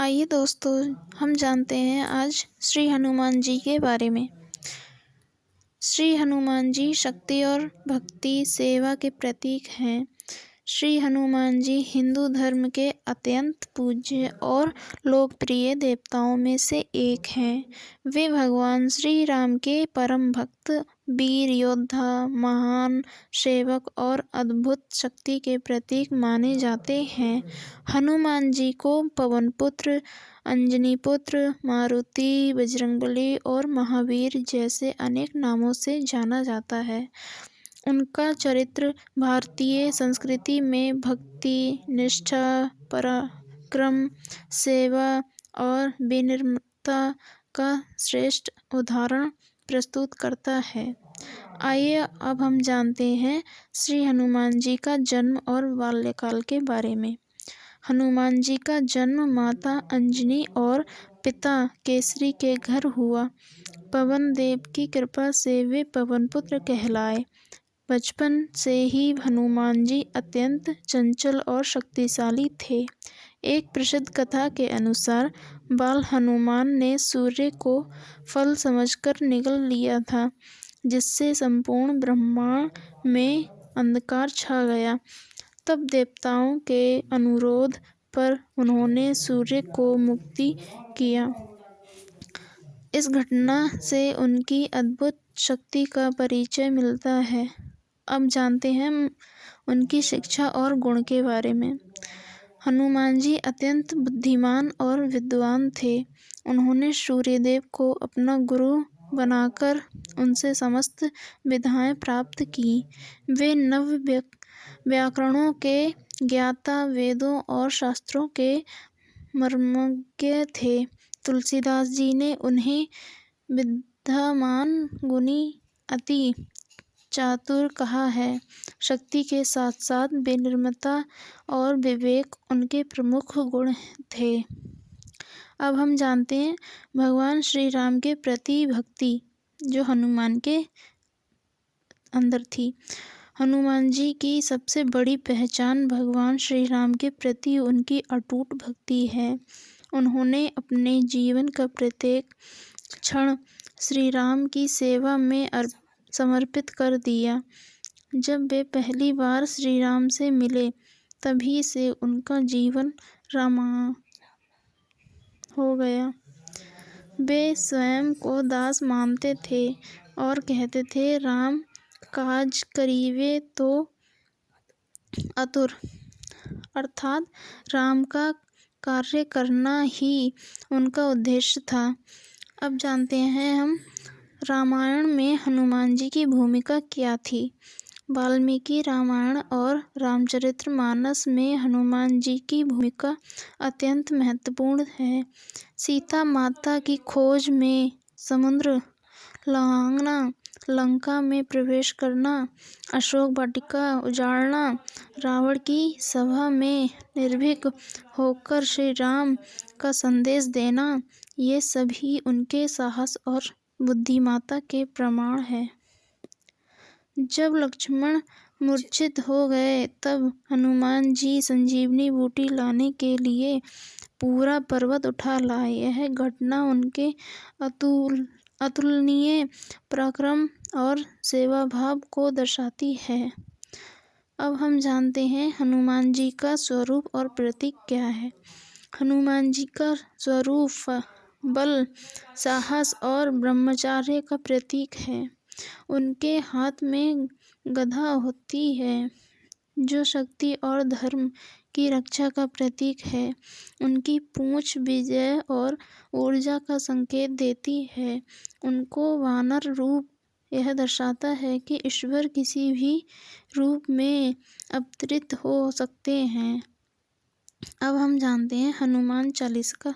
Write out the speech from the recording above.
आइए दोस्तों, हम जानते हैं आज श्री हनुमान जी के बारे में। श्री हनुमान जी शक्ति और भक्ति सेवा के प्रतीक हैं। श्री हनुमान जी हिंदू धर्म के अत्यंत पूज्य और लोकप्रिय देवताओं में से एक हैं। वे भगवान श्री राम के परम भक्त, वीर योद्धा, महान सेवक और अद्भुत शक्ति के प्रतीक माने जाते हैं। हनुमान जी को पवन पुत्र, अंजनी पुत्र, मारुति, बजरंगबली और महावीर जैसे अनेक नामों से जाना जाता है। उनका चरित्र भारतीय संस्कृति में भक्ति, निष्ठा, पराक्रम, सेवा और विनम्रता का श्रेष्ठ उदाहरण प्रस्तुत करता है। आइए अब हम जानते हैं श्री हनुमान जी का जन्म और बाल्यकाल के बारे में। हनुमान जी का जन्म माता अंजनी और पिता केसरी के घर हुआ। पवन देव की कृपा से वे पवन पुत्र कहलाए। बचपन से ही हनुमान जी अत्यंत चंचल और शक्तिशाली थे। एक प्रसिद्ध कथा के अनुसार बाल हनुमान ने सूर्य को फल समझकर निगल लिया था, जिससे संपूर्ण ब्रह्मांड में अंधकार छा गया। तब देवताओं के अनुरोध पर उन्होंने सूर्य को मुक्ति किया। इस घटना से उनकी अद्भुत शक्ति का परिचय मिलता है। अब जानते हैं उनकी शिक्षा और गुण के बारे में। हनुमान जी अत्यंत बुद्धिमान और विद्वान थे। उन्होंने सूर्यदेव को अपना गुरु बनाकर उनसे समस्त विद्याएं प्राप्त की। वे नव व्याकरणों के ज्ञाता, वेदों और शास्त्रों के मर्मज्ञ थे। तुलसीदास जी ने उन्हें विद्वान, गुणी, अति चातुर कहा है। शक्ति के साथ साथ विनम्रता और विवेक उनके प्रमुख गुण थे। अब हम जानते हैं भगवान श्री राम के प्रति भक्ति जो हनुमान के अंदर थी। हनुमान जी की सबसे बड़ी पहचान भगवान श्री राम के प्रति उनकी अटूट भक्ति है। उन्होंने अपने जीवन का प्रत्येक क्षण श्री राम की सेवा में समर्पित कर दिया। जब वे पहली बार श्री राम से मिले, तभी से उनका जीवन रामायण हो गया। वे स्वयं को दास मानते थे और कहते थे, राम काज करिवे तो आतुर, अर्थात राम का कार्य करना ही उनका उद्देश्य था। अब जानते हैं हम रामायण में हनुमान जी की भूमिका क्या थी। वाल्मीकि रामायण और रामचरितमानस में हनुमान जी की भूमिका अत्यंत महत्वपूर्ण है। सीता माता की खोज में समुद्र लांघना, लंका में प्रवेश करना, अशोक वाटिका उजाड़ना, रावण की सभा में निर्भीक होकर श्री राम का संदेश देना, ये सभी उनके साहस और बुद्धिमत्ता के प्रमाण हैं। जब लक्ष्मण मूर्छित हो गए, तब हनुमान जी संजीवनी बूटी लाने के लिए पूरा पर्वत उठा लाए। यह घटना उनके अतुलनीय पराक्रम और सेवा भाव को दर्शाती है। अब हम जानते हैं हनुमान जी का स्वरूप और प्रतीक क्या है। हनुमान जी का स्वरूप बल, साहस और ब्रह्मचर्य का प्रतीक है। उनके हाथ में गदा होती है, जो शक्ति और धर्म की रक्षा का प्रतीक है। उनकी पूंछ विजय और ऊर्जा का संकेत देती है। उनको वानर रूप यह दर्शाता है कि ईश्वर किसी भी रूप में अवतरित हो सकते हैं। अब हम जानते हैं हनुमान चालीसा का